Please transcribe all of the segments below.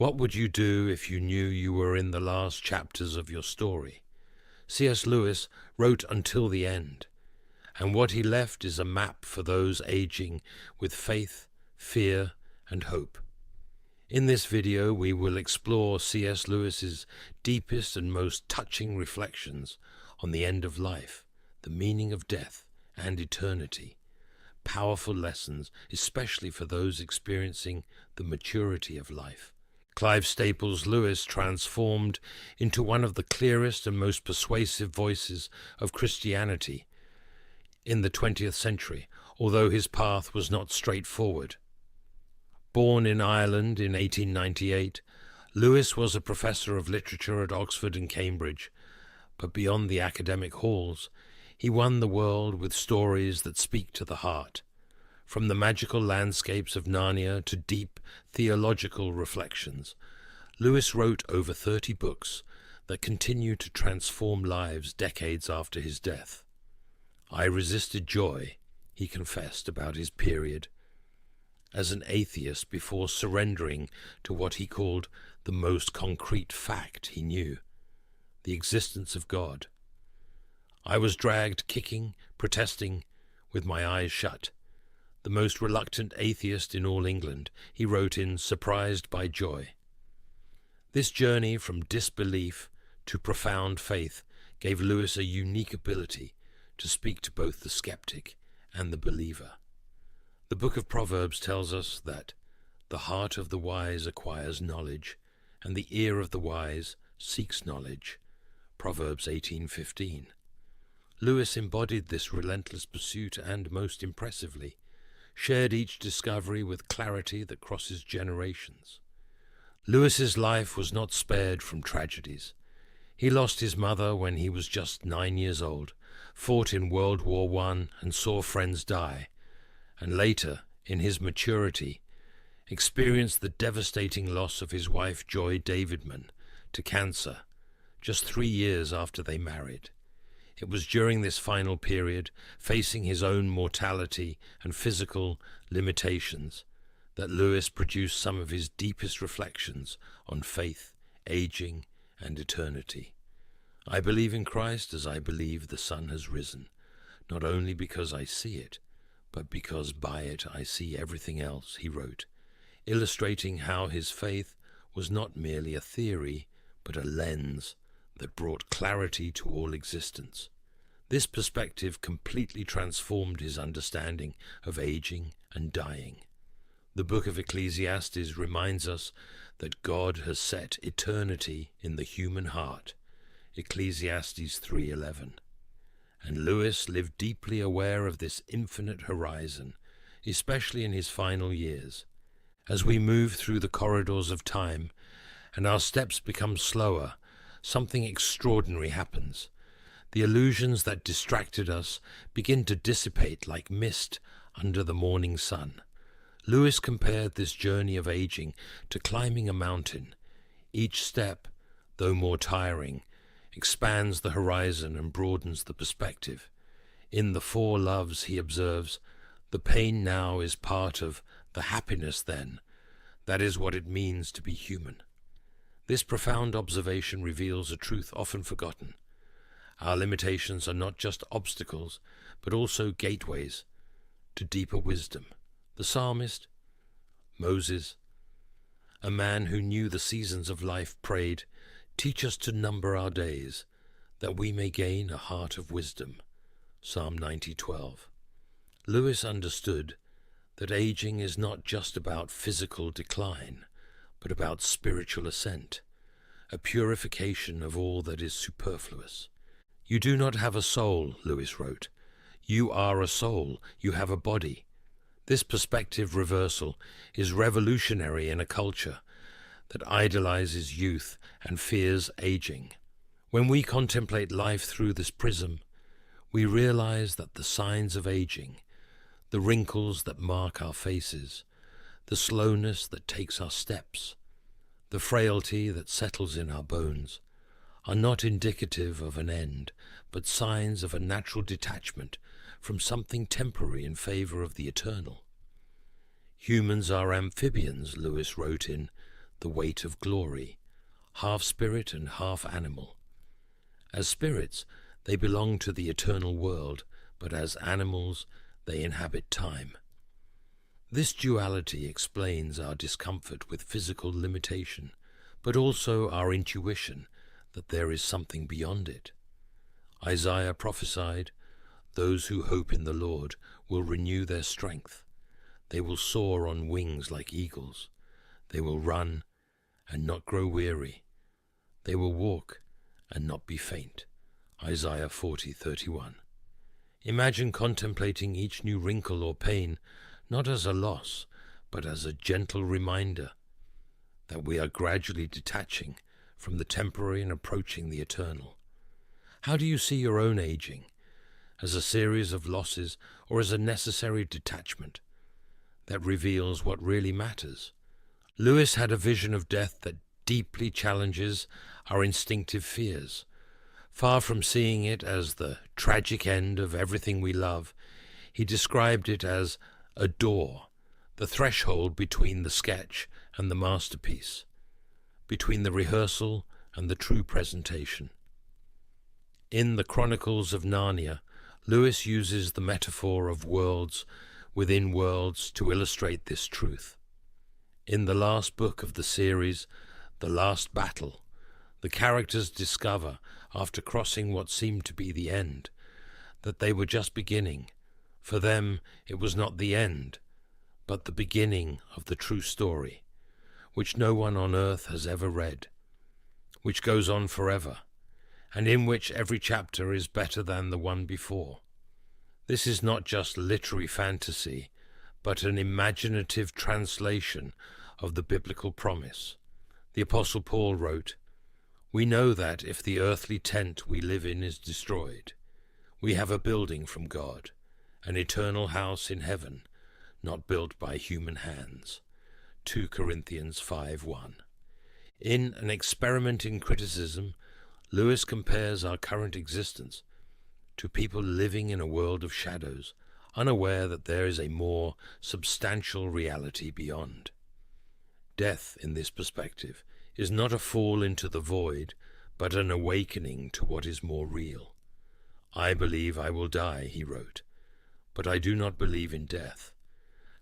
What would you do if you knew you were in the last chapters of your story? C.S. Lewis wrote until the end, and what he left is a map for those aging with faith, fear, and hope. In this video, we will explore C.S. Lewis's deepest and most touching reflections on the end of life, the meaning of death, and eternity. Powerful lessons, especially for those experiencing the maturity of life. Clive Staples Lewis transformed into one of the clearest and most persuasive voices of Christianity in the 20th century, although his path was not straightforward. Born in Ireland in 1898, Lewis was a professor of literature at Oxford and Cambridge, but beyond the academic halls, he won the world with stories that speak to the heart. From the magical landscapes of Narnia to deep theological reflections, Lewis wrote over 30 books that continue to transform lives decades after his death. "I resisted joy," he confessed about his period as an atheist before surrendering to what he called the most concrete fact he knew, the existence of God. "I was dragged kicking, protesting, with my eyes shut. The most reluctant atheist in all England," he wrote in Surprised by Joy. This journey from disbelief to profound faith gave Lewis a unique ability to speak to both the skeptic and the believer. The book of Proverbs tells us that the heart of the wise acquires knowledge, and the ear of the wise seeks knowledge. Proverbs 18:15. Lewis embodied this relentless pursuit and, most impressively, shared each discovery with clarity that crosses generations. Lewis's life was not spared from tragedies. He lost his mother when he was just 9 years old, fought in World War I and saw friends die, and later, in his maturity, experienced the devastating loss of his wife Joy Davidman to cancer, just 3 years after they married. It was during this final period, facing his own mortality and physical limitations, that Lewis produced some of his deepest reflections on faith, aging, and eternity. "I believe in Christ as I believe the sun has risen, not only because I see it, but because by it I see everything else," he wrote, illustrating how his faith was not merely a theory, but a lens that brought clarity to all existence. This perspective completely transformed his understanding of aging and dying. The book of Ecclesiastes reminds us that God has set eternity in the human heart, Ecclesiastes 3:11. And Lewis lived deeply aware of this infinite horizon, especially in his final years. As we move through the corridors of time and our steps become slower, something extraordinary happens. The illusions that distracted us begin to dissipate like mist under the morning sun. Lewis compared this journey of aging to climbing a mountain. Each step, though more tiring, expands the horizon and broadens the perspective. In the Four Loves, he observes, "The pain now is part of the happiness then. That is what it means to be human." This profound observation reveals a truth often forgotten. Our limitations are not just obstacles, but also gateways to deeper wisdom. The psalmist, Moses, a man who knew the seasons of life, prayed, "Teach us to number our days, that we may gain a heart of wisdom." Psalm 90:12. Lewis understood that aging is not just about physical decline, but about spiritual ascent, a purification of all that is superfluous. "You do not have a soul," Lewis wrote. "You are a soul. You have a body." This perspective reversal is revolutionary in a culture that idolizes youth and fears aging. When we contemplate life through this prism, we realize that the signs of aging, the wrinkles that mark our faces, the slowness that takes our steps, the frailty that settles in our bones, are not indicative of an end, but signs of a natural detachment from something temporary in favor of the eternal. Humans are amphibians, Lewis wrote in the weight of glory, half spirit and half animal. As spirits, they belong to the eternal world, but as animals, they inhabit time. This duality explains our discomfort with physical limitation, but also our intuition that there is something beyond it. Isaiah prophesied, "Those who hope in the Lord will renew their strength. They will soar on wings like eagles. They will run and not grow weary. They will walk and not be faint." Isaiah 40:31. Imagine contemplating each new wrinkle or pain not as a loss, but as a gentle reminder that we are gradually detaching from the temporary and approaching the eternal. How do you see your own aging? As a series of losses or as a necessary detachment that reveals what really matters? Lewis had a vision of death that deeply challenges our instinctive fears. Far from seeing it as the tragic end of everything we love, he described it as a door, the threshold between the sketch and the masterpiece, between the rehearsal and the true presentation. In the Chronicles of Narnia, Lewis uses the metaphor of worlds within worlds to illustrate this truth. In the last book of the series, The Last Battle, the characters discover, after crossing what seemed to be the end, that they were just beginning. For them, it was not the end, but the beginning of the true story, which no one on earth has ever read, which goes on forever, and in which every chapter is better than the one before. This is not just literary fantasy, but an imaginative translation of the biblical promise. The Apostle Paul wrote, "We know that if the earthly tent we live in is destroyed, we have a building from God, an eternal house in heaven, not built by human hands." 2 Corinthians 5:1. In an experiment in criticism, Lewis compares our current existence to people living in a world of shadows, unaware that there is a more substantial reality beyond. Death, in this perspective, is not a fall into the void, but an awakening to what is more real. "I believe I will die," he wrote, "but I do not believe in death.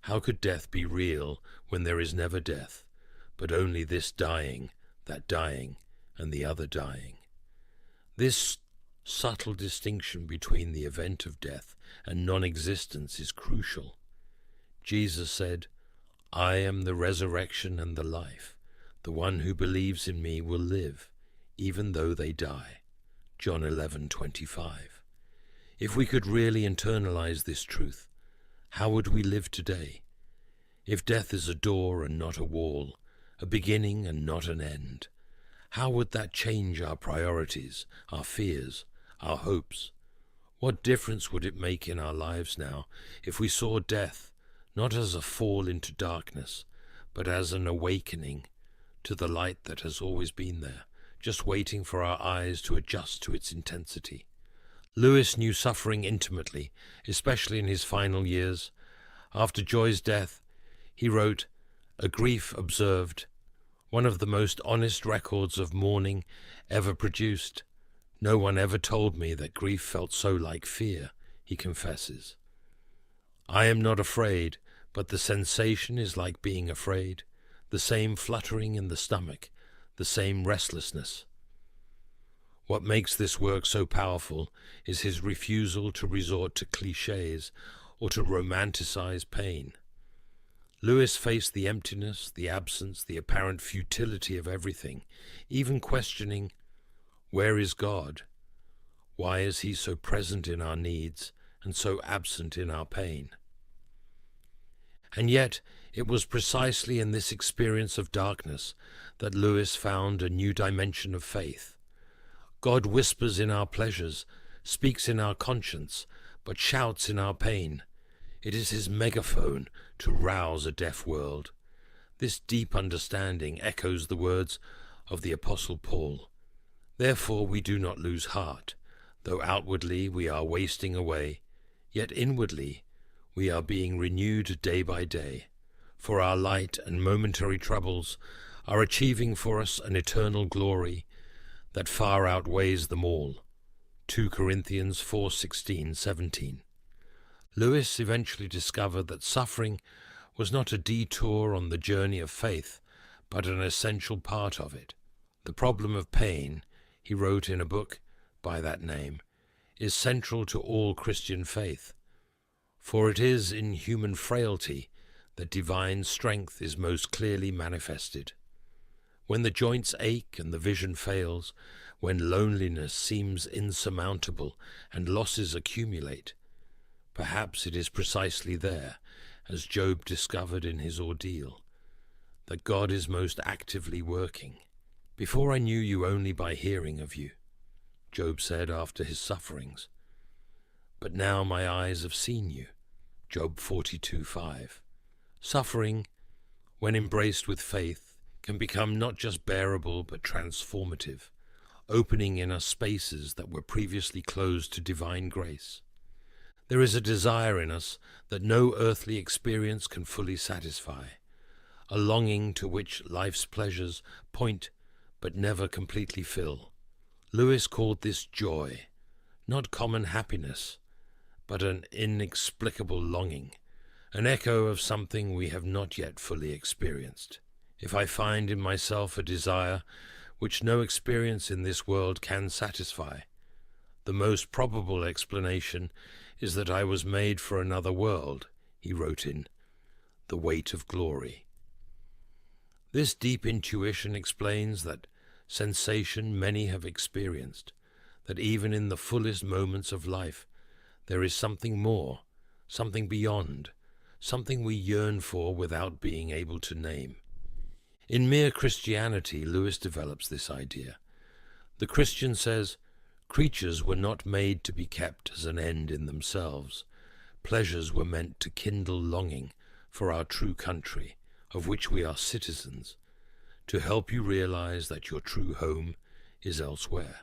How could death be real when there is never death, but only this dying, that dying, and the other dying?" This subtle distinction between the event of death and non-existence is crucial. Jesus said, "I am the resurrection and the life. The one who believes in me will live, even though they die." John 11:25. If we could really internalize this truth, how would we live today? If death is a door and not a wall, a beginning and not an end, how would that change our priorities, our fears, our hopes? What difference would it make in our lives now if we saw death not as a fall into darkness, but as an awakening to the light that has always been there, just waiting for our eyes to adjust to its intensity? Lewis knew suffering intimately, especially in his final years. After Joy's death, he wrote, "A grief observed, one of the most honest records of mourning ever produced. No one ever told me that grief felt so like fear," he confesses. "I am not afraid, but the sensation is like being afraid, the same fluttering in the stomach, the same restlessness." What makes this work so powerful is his refusal to resort to cliches or to romanticize pain. Lewis faced the emptiness, the absence, the apparent futility of everything, even questioning, where is God? Why is he so present in our needs and so absent in our pain? And yet, it was precisely in this experience of darkness that Lewis found a new dimension of faith. God whispers in our pleasures, speaks in our conscience, but shouts in our pain. It is his megaphone to rouse a deaf world. This deep understanding echoes the words of the Apostle Paul. "Therefore we do not lose heart, though outwardly we are wasting away, yet inwardly we are being renewed day by day. For our light and momentary troubles are achieving for us an eternal glory that far outweighs them all. 2 Corinthians 4:16-17. Lewis eventually discovered that suffering was not a detour on the journey of faith, but an essential part of it. The problem of pain, he wrote in a book by that name, is central to all Christian faith, for it is in human frailty that divine strength is most clearly manifested. When the joints ache and the vision fails, when loneliness seems insurmountable and losses accumulate, perhaps it is precisely there, as Job discovered in his ordeal, that God is most actively working. "Before I knew you only by hearing of you," Job said after his sufferings, "but now my eyes have seen you." Job 42:5. Suffering, when embraced with faith, can become not just bearable but transformative, opening in us spaces that were previously closed to divine grace. There is a desire in us that no earthly experience can fully satisfy, a longing to which life's pleasures point but never completely fill. Lewis called this joy, not common happiness, but an inexplicable longing, an echo of something we have not yet fully experienced. If I find in myself a desire which no experience in this world can satisfy, the most probable explanation is that I was made for another world, he wrote in The Weight of Glory. This deep intuition explains that sensation many have experienced, that even in the fullest moments of life there is something more, something beyond, something we yearn for without being able to name. In Mere Christianity, Lewis develops this idea. The Christian says, creatures were not made to be kept as an end in themselves. Pleasures were meant to kindle longing for our true country, of which we are citizens, to help you realize that your true home is elsewhere.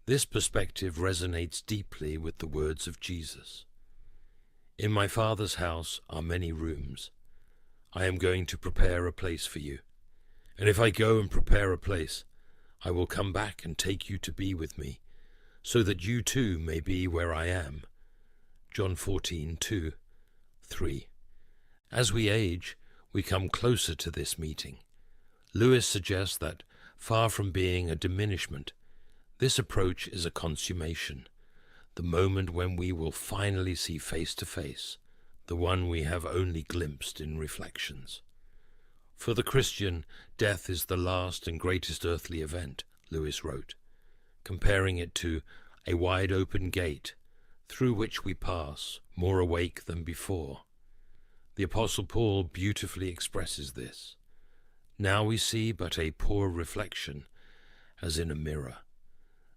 This perspective resonates deeply with the words of Jesus. In my Father's house are many rooms. I am going to prepare a place for you. And if I go and prepare a place, I will come back and take you to be with me, so that you too may be where I am. John 14:2-3. As we age, we come closer to this meeting. Lewis suggests that, far from being a diminishment, this approach is a consummation, the moment when we will finally see face to face the one we have only glimpsed in reflections. For the Christian, death is the last and greatest earthly event, Lewis wrote, comparing it to a wide-open gate through which we pass, more awake than before. The Apostle Paul beautifully expresses this. Now we see but a poor reflection, as in a mirror.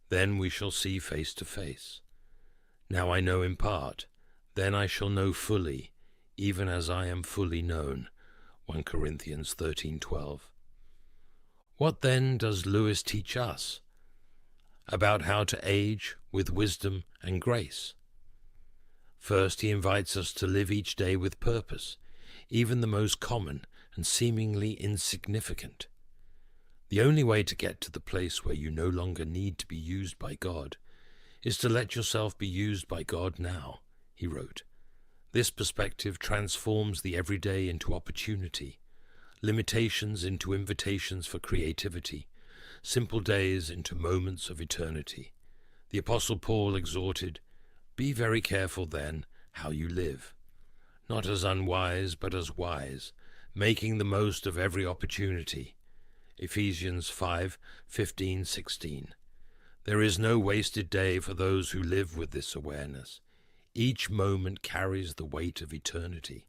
Then we shall see face to face. Now I know in part, then I shall know fully, even as I am fully known. 1 Corinthians 13:12. What then does Lewis teach us about how to age with wisdom and grace? First, he invites us to live each day with purpose, even the most common and seemingly insignificant. The only way to get to the place where you no longer need to be used by God is to let yourself be used by God now, he wrote. This perspective transforms the everyday into opportunity, limitations into invitations for creativity, simple days into moments of eternity. The Apostle Paul exhorted, "Be very careful then how you live, not as unwise but as wise, making the most of every opportunity." Ephesians 5:15-16. There is no wasted day for those who live with this awareness. Each moment carries the weight of eternity.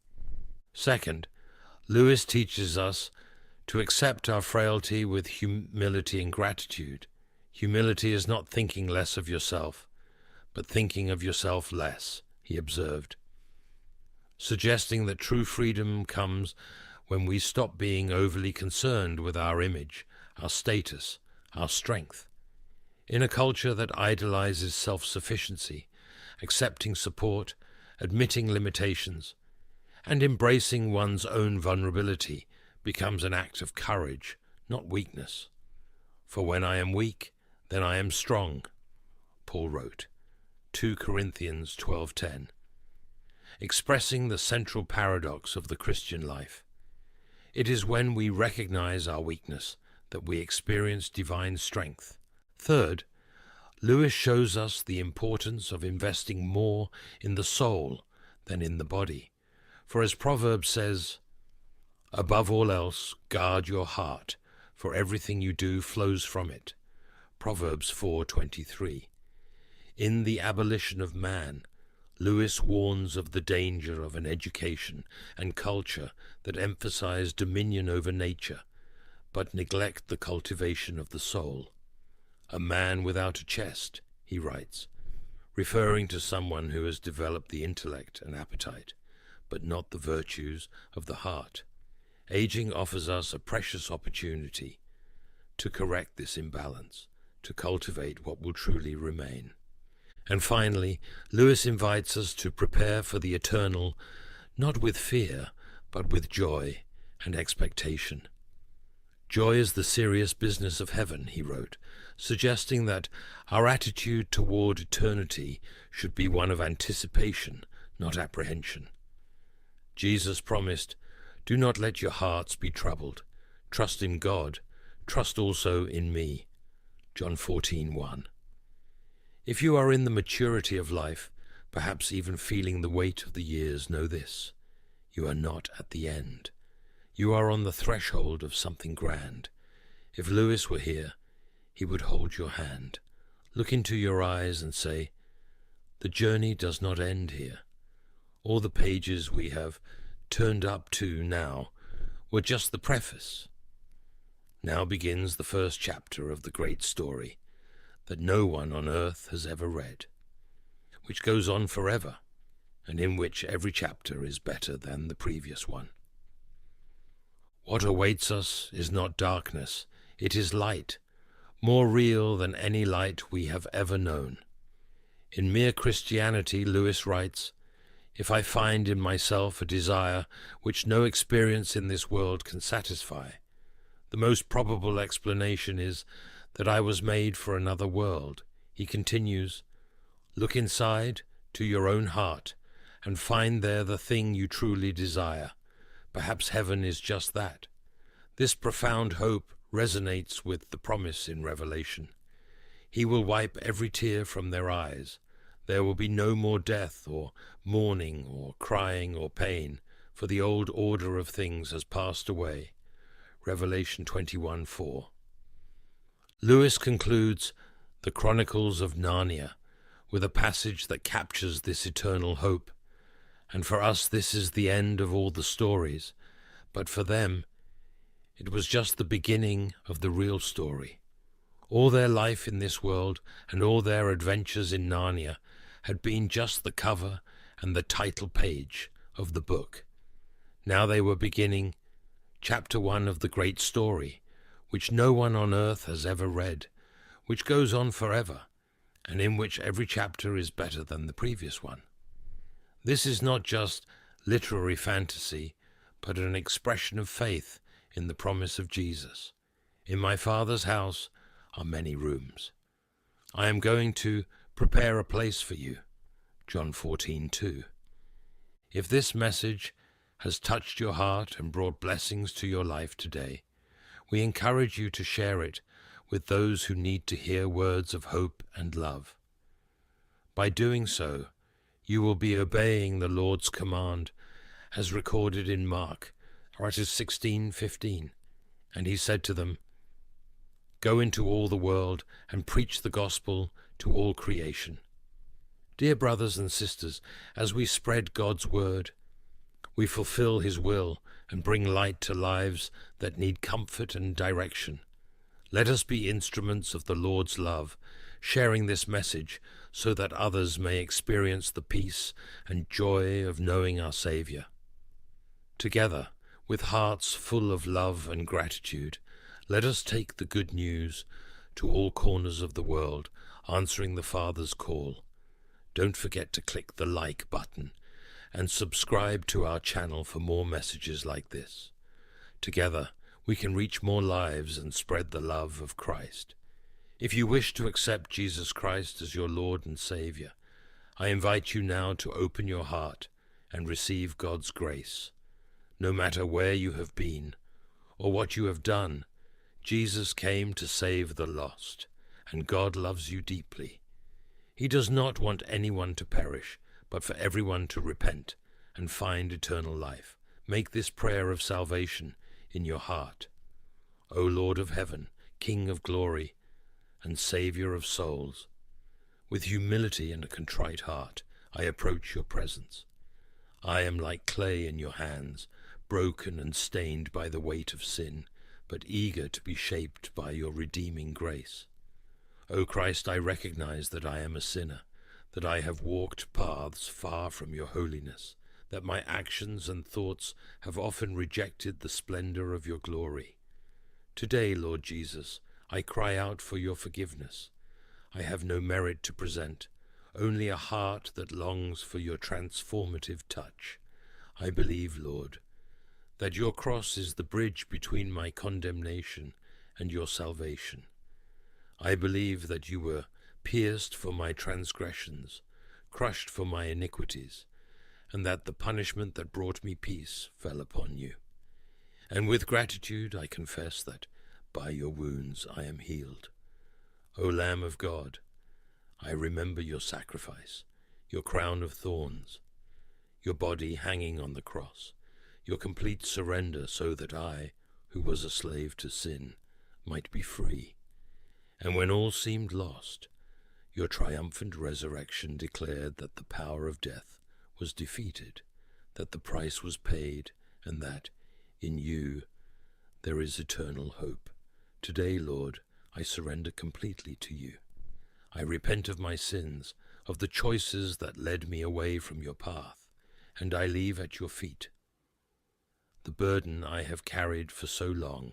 Second, Lewis teaches us to accept our frailty with humility and gratitude. Humility is not thinking less of yourself, but thinking of yourself less, he observed, suggesting that true freedom comes when we stop being overly concerned with our image, our status, our strength. In a culture that idolizes self-sufficiency, accepting support, admitting limitations, and embracing one's own vulnerability becomes an act of courage, not weakness. For when I am weak, then I am strong, Paul wrote, 2 Corinthians 12:10, expressing the central paradox of the Christian life. It is when we recognize our weakness that we experience divine strength. Third, Lewis shows us the importance of investing more in the soul than in the body. For as Proverbs says, above all else, guard your heart, for everything you do flows from it. Proverbs 4:23. In The Abolition of Man, Lewis warns of the danger of an education and culture that emphasize dominion over nature, but neglect the cultivation of the soul. A man without a chest, he writes, referring to someone who has developed the intellect and appetite, but not the virtues of the heart. Aging offers us a precious opportunity to correct this imbalance, to cultivate what will truly remain. And finally, Lewis invites us to prepare for the eternal, not with fear, but with joy and expectation. Joy is the serious business of heaven, he wrote, suggesting that our attitude toward eternity should be one of anticipation, not apprehension. Jesus promised, "Do not let your hearts be troubled. Trust in God. Trust also in me." John 14:1. If you are in the maturity of life, perhaps even feeling the weight of the years, know this: you are not at the end. You are on the threshold of something grand. If Lewis were here, he would hold your hand, look into your eyes and say, "The journey does not end here. All the pages we have turned up to now were just the preface. Now begins the first chapter of the great story that no one on earth has ever read, which goes on forever, and in which every chapter is better than the previous one. What awaits us is not darkness, it is light, more real than any light we have ever known. In Mere Christianity, Lewis writes, "If I find in myself a desire which no experience in this world can satisfy, the most probable explanation is that I was made for another world." He continues, "Look inside to your own heart and find there the thing you truly desire. Perhaps heaven is just that." This profound hope resonates with the promise in Revelation. He will wipe every tear from their eyes. There will be no more death or mourning or crying or pain, for the old order of things has passed away. Revelation 21:4. Lewis concludes the Chronicles of Narnia with a passage that captures this eternal hope. And for us this is the end of all the stories, but for them it was just the beginning of the real story. All their life in this world and all their adventures in Narnia had been just the cover and the title page of the book. Now they were beginning chapter 1 of the great story, which no one on earth has ever read, which goes on forever, and in which every chapter is better than the previous one. This is not just literary fantasy, but an expression of faith in the promise of Jesus. "In my Father's house are many rooms. I am going to prepare a place for you." John 14:2. If this message has touched your heart and brought blessings to your life today, we encourage you to share it with those who need to hear words of hope and love. By doing so, you will be obeying the Lord's command as recorded in Mark, chapter 16:15. And he said to them, "Go into all the world and preach the gospel to all creation." Dear brothers and sisters, as we spread God's word, we fulfill his will and bring light to lives that need comfort and direction. Let us be instruments of the Lord's love, sharing this message so that others may experience the peace and joy of knowing our Savior. Together, with hearts full of love and gratitude, let us take the good news to all corners of the world, answering the Father's call. Don't forget to click the like button and subscribe to our channel for more messages like this. Together, we can reach more lives and spread the love of Christ. If you wish to accept Jesus Christ as your Lord and Savior, I invite you now to open your heart and receive God's grace. No matter where you have been or what you have done, Jesus came to save the lost, and God loves you deeply. He does not want anyone to perish, but for everyone to repent and find eternal life. Make this prayer of salvation in your heart. O Lord of heaven, King of glory, and Saviour of souls, with humility and a contrite heart, I approach your presence. I am like clay in your hands, broken and stained by the weight of sin, but eager to be shaped by your redeeming grace. O Christ, I recognize that I am a sinner, that I have walked paths far from your holiness, that my actions and thoughts have often rejected the splendor of your glory. Today, Lord Jesus, I cry out for your forgiveness. I have no merit to present, only a heart that longs for your transformative touch. I believe, Lord, that your cross is the bridge between my condemnation and your salvation. I believe that you were pierced for my transgressions, crushed for my iniquities, and that the punishment that brought me peace fell upon you. And with gratitude I confess that by your wounds I am healed. O Lamb of God, I remember your sacrifice, your crown of thorns, your body hanging on the cross, your complete surrender so that I, who was a slave to sin, might be free. And when all seemed lost, your triumphant resurrection declared that the power of death was defeated, that the price was paid, and that, in you, there is eternal hope. Today, Lord, I surrender completely to you. I repent of my sins, of the choices that led me away from your path, and I leave at your feet the burden I have carried for so long.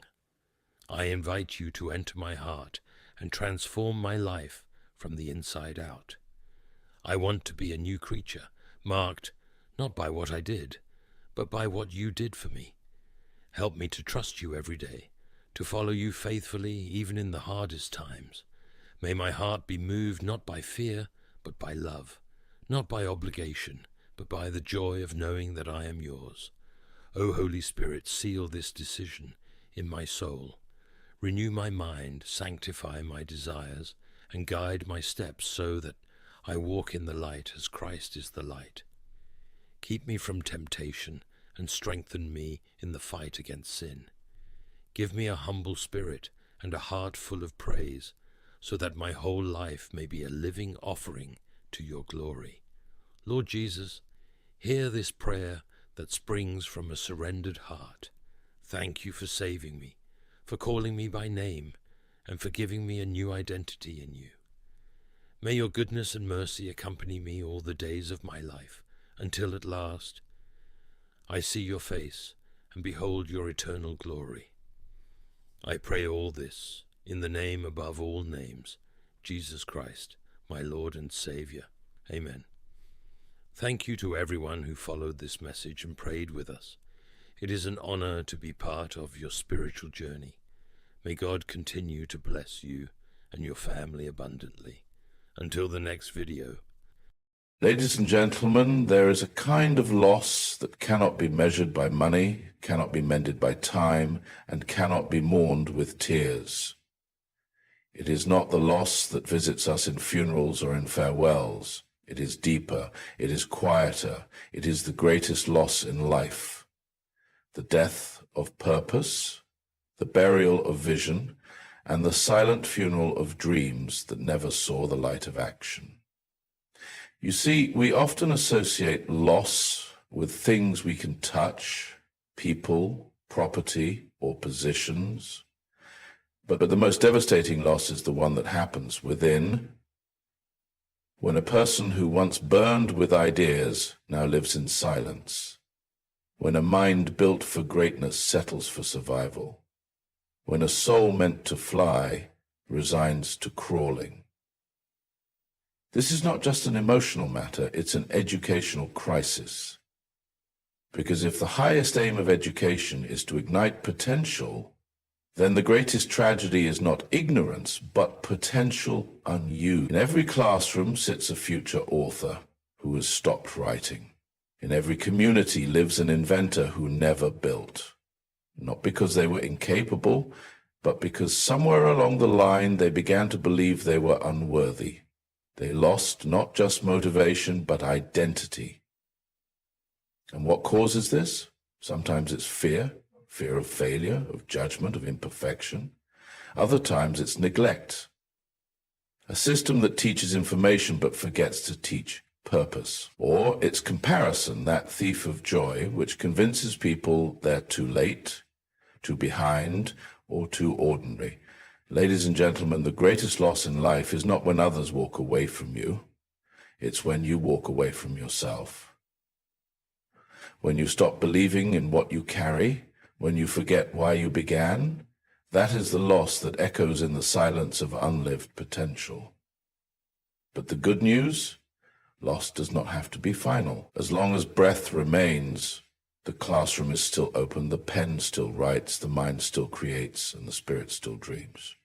I invite you to enter my heart and transform my life from the inside out. I want to be a new creature, marked not by what I did, but by what you did for me. Help me to trust you every day, to follow you faithfully even in the hardest times. May my heart be moved not by fear, but by love, not by obligation, but by the joy of knowing that I am yours. O Holy Spirit, seal this decision in my soul. Renew my mind, sanctify my desires, and guide my steps so that I walk in the light as Christ is the light. Keep me from temptation and strengthen me in the fight against sin. Give me a humble spirit and a heart full of praise, so that my whole life may be a living offering to your glory. Lord Jesus, hear this prayer that springs from a surrendered heart. Thank you for saving me, for calling me by name, and for giving me a new identity in you. May your goodness and mercy accompany me all the days of my life, until at last I see your face and behold your eternal glory. I pray all this in the name above all names, Jesus Christ, my Lord and Saviour. Amen. Thank you to everyone who followed this message and prayed with us. It is an honor to be part of your spiritual journey. May God continue to bless you and your family abundantly. Until the next video. Ladies and gentlemen, there is a kind of loss that cannot be measured by money, cannot be mended by time, and cannot be mourned with tears. It is not the loss that visits us in funerals or in farewells. It is deeper, it is quieter, it is the greatest loss in life. The death of purpose, the burial of vision, and the silent funeral of dreams that never saw the light of action. You see, we often associate loss with things we can touch, people, property, or positions. But the most devastating loss is the one that happens within, when a person who once burned with ideas now lives in silence, when a mind built for greatness settles for survival, when a soul meant to fly resigns to crawling. This is not just an emotional matter, it's an educational crisis. Because if the highest aim of education is to ignite potential, then the greatest tragedy is not ignorance, but potential unused. In every classroom sits a future author who has stopped writing. In every community lives an inventor who never built. Not because they were incapable, but because somewhere along the line they began to believe they were unworthy. They lost not just motivation, but identity. And what causes this? Sometimes it's fear of failure, of judgment, of imperfection. Other times it's neglect. A system that teaches information but forgets to teach purpose. Or it's comparison, that thief of joy, which convinces people they're too late, too behind, or too ordinary. Ladies and gentlemen, the greatest loss in life is not when others walk away from you. It's when you walk away from yourself. When you stop believing in what you carry, when you forget why you began, that is the loss that echoes in the silence of unlived potential. But the good news? Loss does not have to be final. As long as breath remains, the classroom is still open, the pen still writes, the mind still creates, and the spirit still dreams.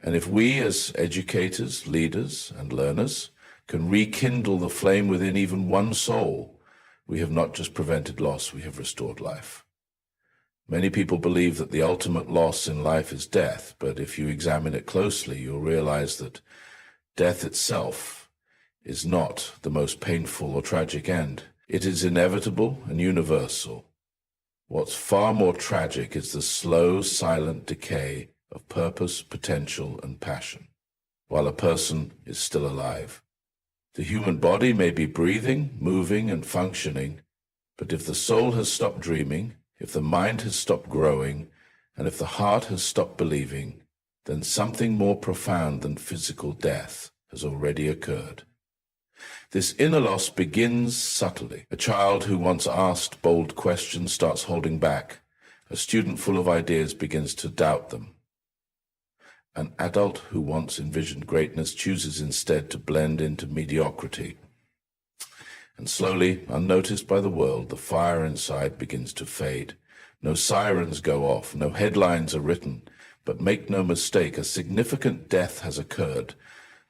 And if we as educators, leaders, and learners can rekindle the flame within even one soul, we have not just prevented loss, we have restored life. Many people believe that the ultimate loss in life is death, but if you examine it closely, you'll realize that death itself is not the most painful or tragic end. It is inevitable and universal. What's far more tragic is the slow, silent decay of purpose, potential, and passion, while a person is still alive. The human body may be breathing, moving, and functioning, but if the soul has stopped dreaming, if the mind has stopped growing, and if the heart has stopped believing, then something more profound than physical death has already occurred. This inner loss begins subtly. A child who once asked bold questions starts holding back. A student full of ideas begins to doubt them. An adult who once envisioned greatness chooses instead to blend into mediocrity. And slowly, unnoticed by the world, the fire inside begins to fade. No sirens go off, no headlines are written, but make no mistake, a significant death has occurred,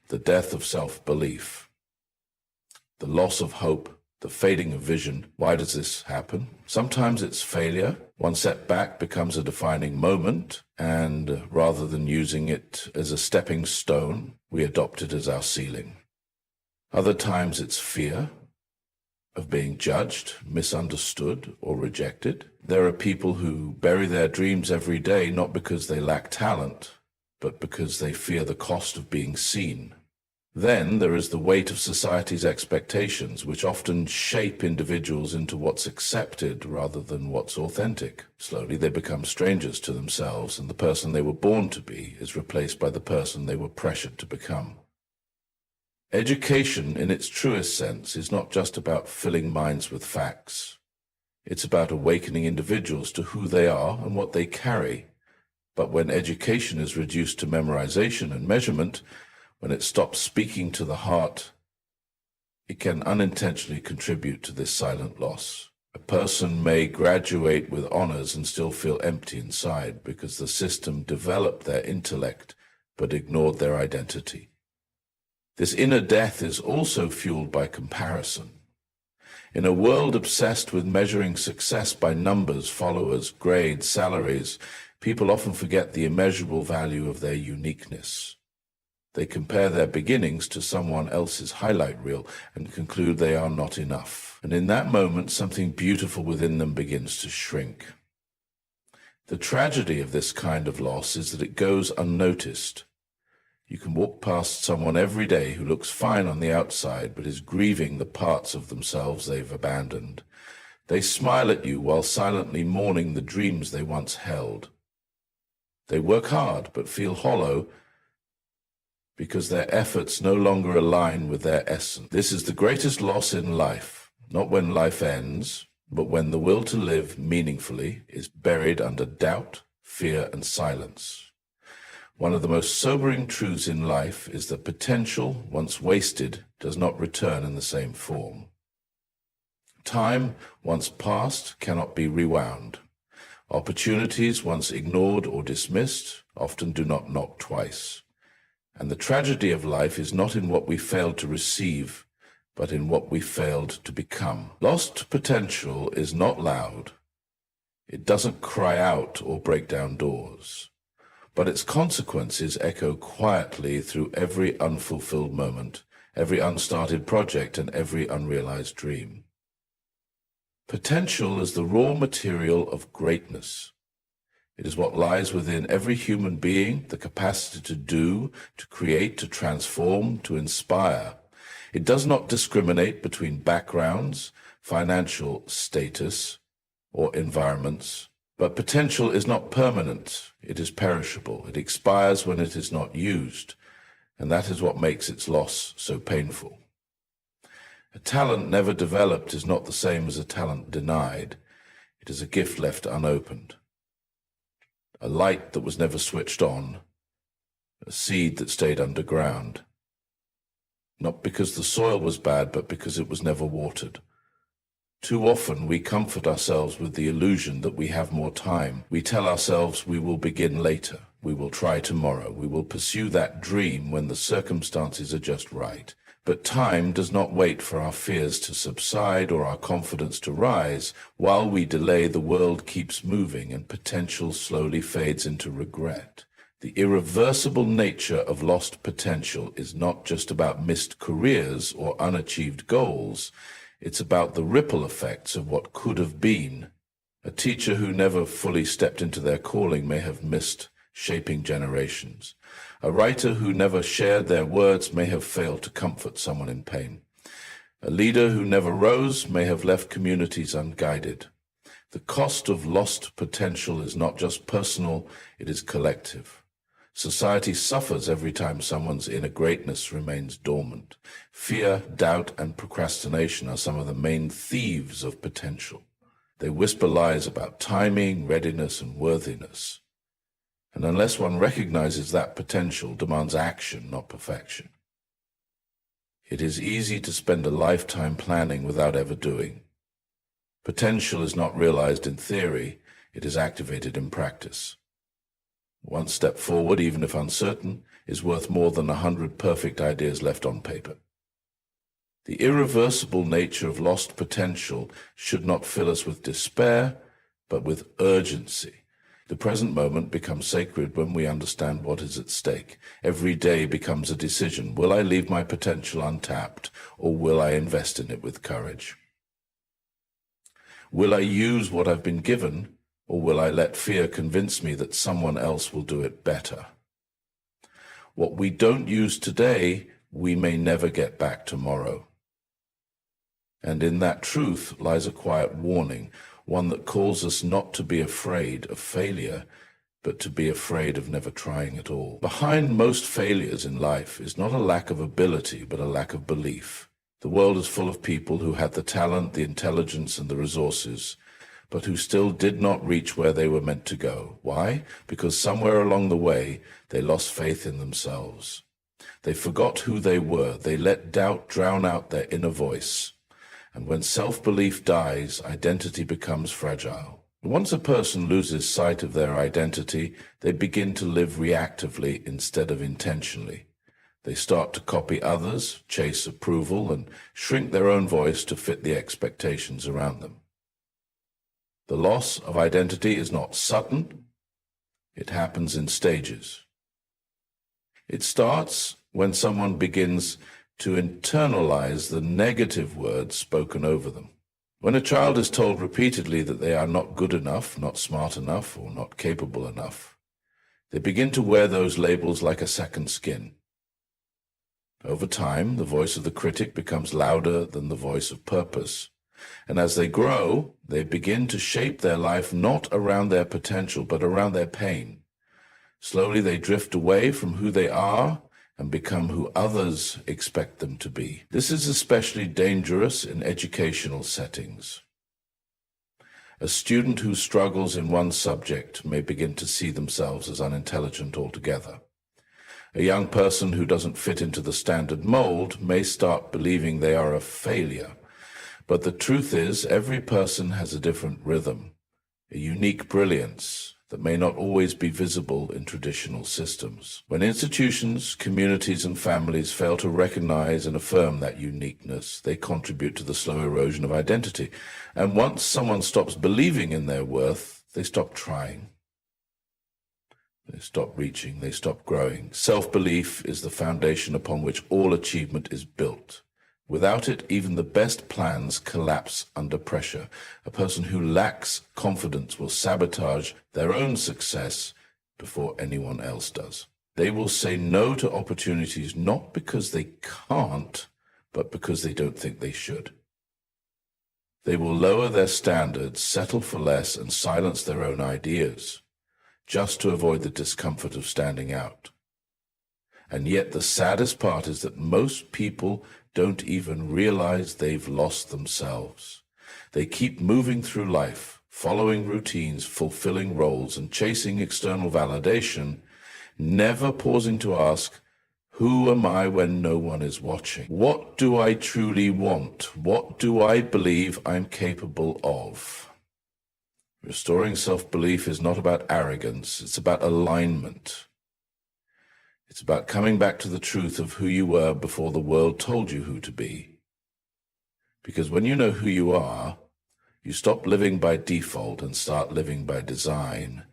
the death of self-belief, the loss of hope, the fading of vision. Why does this happen? Sometimes it's failure. One setback becomes a defining moment, and rather than using it as a stepping stone, we adopt it as our ceiling. Other times it's fear of being judged, misunderstood, or rejected. There are people who bury their dreams every day, not because they lack talent, but because they fear the cost of being seen. Then there is the weight of society's expectations, which often shape individuals into what's accepted rather than what's authentic. Slowly they become strangers to themselves, and the person they were born to be is replaced by the person they were pressured to become. Education, in its truest sense, is not just about filling minds with facts. It's about awakening individuals to who they are and what they carry. But when education is reduced to memorization and measurement, when it stops speaking to the heart, it can unintentionally contribute to this silent loss. A person may graduate with honors and still feel empty inside because the system developed their intellect but ignored their identity. This inner death is also fueled by comparison. In a world obsessed with measuring success by numbers, followers, grades, salaries, people often forget the immeasurable value of their uniqueness. They compare their beginnings to someone else's highlight reel and conclude they are not enough. And in that moment, something beautiful within them begins to shrink. The tragedy of this kind of loss is that it goes unnoticed. You can walk past someone every day who looks fine on the outside but is grieving the parts of themselves they've abandoned. They smile at you while silently mourning the dreams they once held. They work hard but feel hollow because their efforts no longer align with their essence. This is the greatest loss in life, not when life ends, but when the will to live meaningfully is buried under doubt, fear, and silence. One of the most sobering truths in life is that potential, once wasted, does not return in the same form. Time, once past, cannot be rewound. Opportunities, once ignored or dismissed, often do not knock twice. And the tragedy of life is not in what we failed to receive, but in what we failed to become. Lost potential is not loud. It doesn't cry out or break down doors. But its consequences echo quietly through every unfulfilled moment, every unstarted project, and every unrealized dream. Potential is the raw material of greatness. It is what lies within every human being, the capacity to do, to create, to transform, to inspire. It does not discriminate between backgrounds, financial status, or environments. But potential is not permanent. It is perishable. It expires when it is not used, and that is what makes its loss so painful. A talent never developed is not the same as a talent denied. It is a gift left unopened. A light that was never switched on, a seed that stayed underground. Not because the soil was bad, but because it was never watered. Too often we comfort ourselves with the illusion that we have more time. We tell ourselves we will begin later, we will try tomorrow, we will pursue that dream when the circumstances are just right. But time does not wait for our fears to subside or our confidence to rise. While we delay, the world keeps moving and potential slowly fades into regret. The irreversible nature of lost potential is not just about missed careers or unachieved goals. It's about the ripple effects of what could have been. A teacher who never fully stepped into their calling may have missed shaping generations. A writer who never shared their words may have failed to comfort someone in pain. A leader who never rose may have left communities unguided. The cost of lost potential is not just personal, it is collective. Society suffers every time someone's inner greatness remains dormant. Fear, doubt, and procrastination are some of the main thieves of potential. They whisper lies about timing, readiness, and worthiness. And unless one recognizes that potential demands action, not perfection. It is easy to spend a lifetime planning without ever doing. Potential is not realized in theory, it is activated in practice. One step forward, even if uncertain, is worth more than 100 perfect ideas left on paper. The irreversible nature of lost potential should not fill us with despair, but with urgency. The present moment becomes sacred when we understand what is at stake. Every day becomes a decision. Will I leave my potential untapped, or will I invest in it with courage? Will I use what I've been given, or will I let fear convince me that someone else will do it better? What we don't use today, we may never get back tomorrow. And in that truth lies a quiet warning, one that calls us not to be afraid of failure, but to be afraid of never trying at all. Behind most failures in life is not a lack of ability, but a lack of belief. The world is full of people who had the talent, the intelligence, and the resources, but who still did not reach where they were meant to go. Why? Because somewhere along the way, they lost faith in themselves. They forgot who they were. They let doubt drown out their inner voice. And when self-belief dies, identity becomes fragile. Once a person loses sight of their identity, they begin to live reactively instead of intentionally. They start to copy others, chase approval, and shrink their own voice to fit the expectations around them. The loss of identity is not sudden. It happens in stages. It starts when someone begins to internalize the negative words spoken over them. When a child is told repeatedly that they are not good enough, not smart enough, or not capable enough, they begin to wear those labels like a second skin. Over time, the voice of the critic becomes louder than the voice of purpose. And as they grow, they begin to shape their life not around their potential, but around their pain. Slowly they drift away from who they are and become who others expect them to be. This is especially dangerous in educational settings. A student who struggles in one subject may begin to see themselves as unintelligent altogether. A young person who doesn't fit into the standard mold may start believing they are a failure. But the truth is, every person has a different rhythm, a unique brilliance that may not always be visible in traditional systems. When institutions, communities, and families fail to recognize and affirm that uniqueness, they contribute to the slow erosion of identity. And once someone stops believing in their worth, they stop trying. They stop reaching, they stop growing. Self-belief is the foundation upon which all achievement is built. Without it, even the best plans collapse under pressure. A person who lacks confidence will sabotage their own success before anyone else does. They will say no to opportunities not because they can't, but because they don't think they should. They will lower their standards, settle for less, and silence their own ideas, just to avoid the discomfort of standing out. And yet the saddest part is that most people don't even realize they've lost themselves. They keep moving through life, following routines, fulfilling roles, and chasing external validation, never pausing to ask, who am I when no one is watching? What do I truly want? What do I believe I'm capable of? Restoring self-belief is not about arrogance, it's about alignment. It's about coming back to the truth of who you were before the world told you who to be. Because when you know who you are, you stop living by default and start living by design.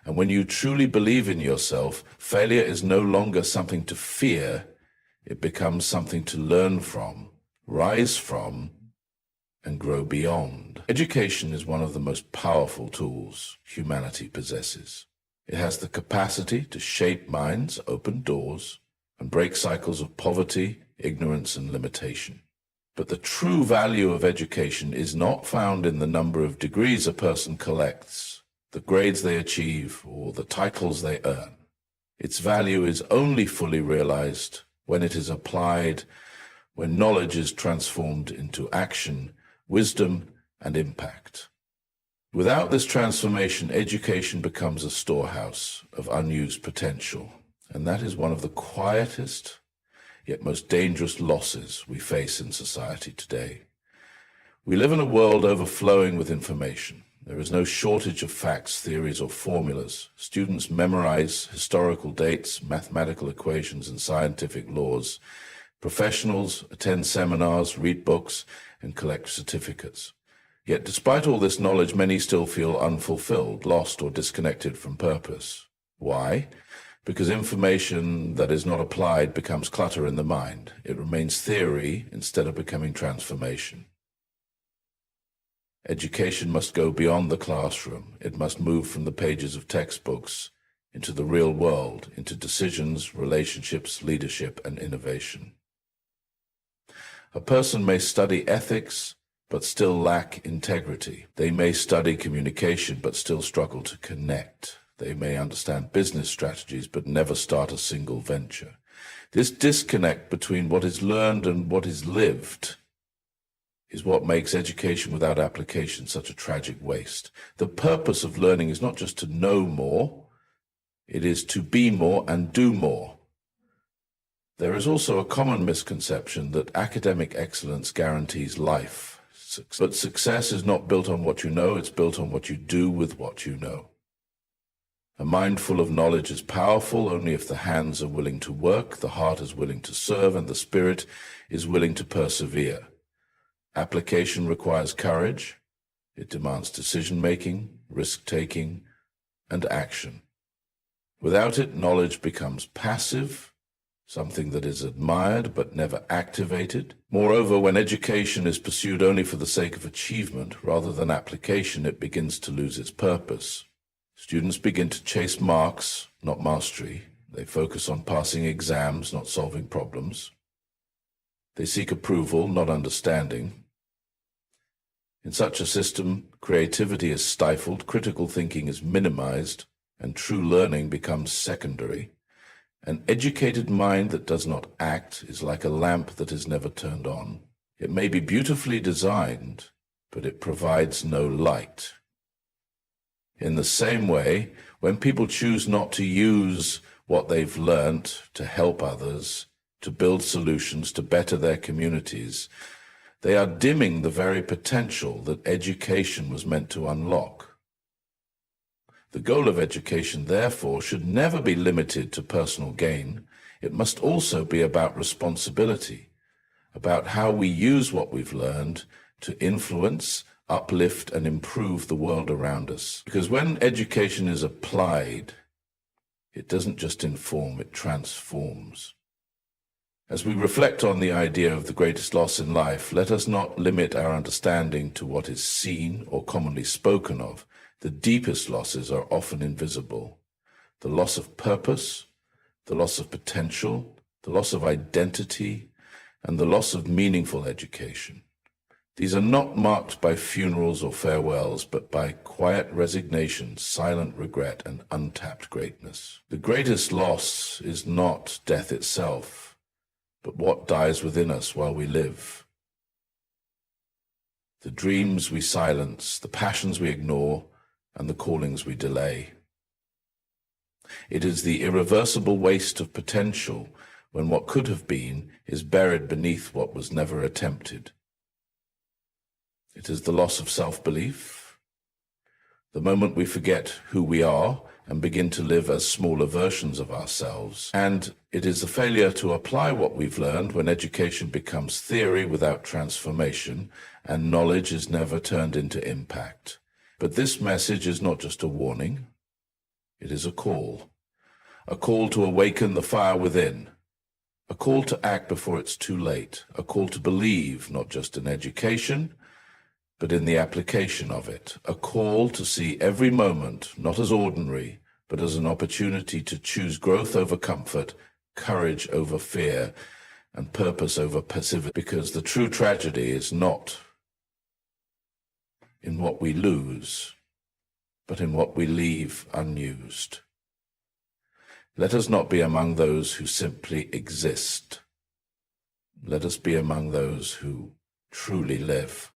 And when you truly believe in yourself, failure is no longer something to fear. It becomes something to learn from, rise from, and grow beyond. Education is one of the most powerful tools humanity possesses. It has the capacity to shape minds, open doors, and break cycles of poverty, ignorance, and limitation. But the true value of education is not found in the number of degrees a person collects, the grades they achieve, or the titles they earn. Its value is only fully realized when it is applied, when knowledge is transformed into action, wisdom, and impact. Without this transformation, education becomes a storehouse of unused potential, and that is one of the quietest yet most dangerous losses we face in society today. We live in a world overflowing with information. There is no shortage of facts, theories, or formulas. Students memorize historical dates, mathematical equations, and scientific laws. Professionals attend seminars, read books, and collect certificates. Yet despite all this knowledge, many still feel unfulfilled, lost, or disconnected from purpose. Why? Because information that is not applied becomes clutter in the mind. It remains theory instead of becoming transformation. Education must go beyond the classroom. It must move from the pages of textbooks into the real world, into decisions, relationships, leadership, and innovation. A person may study ethics, but still lack integrity. They may study communication, but still struggle to connect. They may understand business strategies, but never start a single venture. This disconnect between what is learned and what is lived is what makes education without application such a tragic waste. The purpose of learning is not just to know more, it is to be more and do more. There is also a common misconception that academic excellence guarantees life. But success is not built on what you know, it's built on what you do with what you know. A mind full of knowledge is powerful only if the hands are willing to work, the heart is willing to serve, and the spirit is willing to persevere. Application requires courage. It demands decision-making, risk-taking, and action. Without it, knowledge becomes passive, something that is admired but never activated. Moreover, when education is pursued only for the sake of achievement rather than application, it begins to lose its purpose. Students begin to chase marks, not mastery. They focus on passing exams, not solving problems. They seek approval, not understanding. In such a system, creativity is stifled, critical thinking is minimized, and true learning becomes secondary. An educated mind that does not act is like a lamp that is never turned on. It may be beautifully designed, but it provides no light. In the same way, when people choose not to use what they've learnt to help others, to build solutions, to better their communities, They are dimming the very potential that education was meant to unlock. The goal of education, therefore, should never be limited to personal gain. It must also be about responsibility, about how we use what we've learned to influence, uplift, and improve the world around us. Because when education is applied, it doesn't just inform, it transforms. As we reflect on the idea of the greatest loss in life, let us not limit our understanding to what is seen or commonly spoken of. The deepest losses are often invisible. The loss of purpose, the loss of potential, the loss of identity, and the loss of meaningful education. These are not marked by funerals or farewells, but by quiet resignation, silent regret, and untapped greatness. The greatest loss is not death itself, but what dies within us while we live. The dreams we silence, the passions we ignore, and the callings we delay. It is the irreversible waste of potential when what could have been is buried beneath what was never attempted. It is the loss of self-belief, the moment we forget who we are and begin to live as smaller versions of ourselves. And it is the failure to apply what we've learned when education becomes theory without transformation and knowledge is never turned into impact. But this message is not just a warning, it is a call to awaken the fire within, a call to act before it's too late, a call to believe not just in education, but in the application of it, a call to see every moment not as ordinary, but as an opportunity to choose growth over comfort, courage over fear, and purpose over passivity, because the true tragedy is not in what we lose, but in what we leave unused. Let us not be among those who simply exist. Let us be among those who truly live.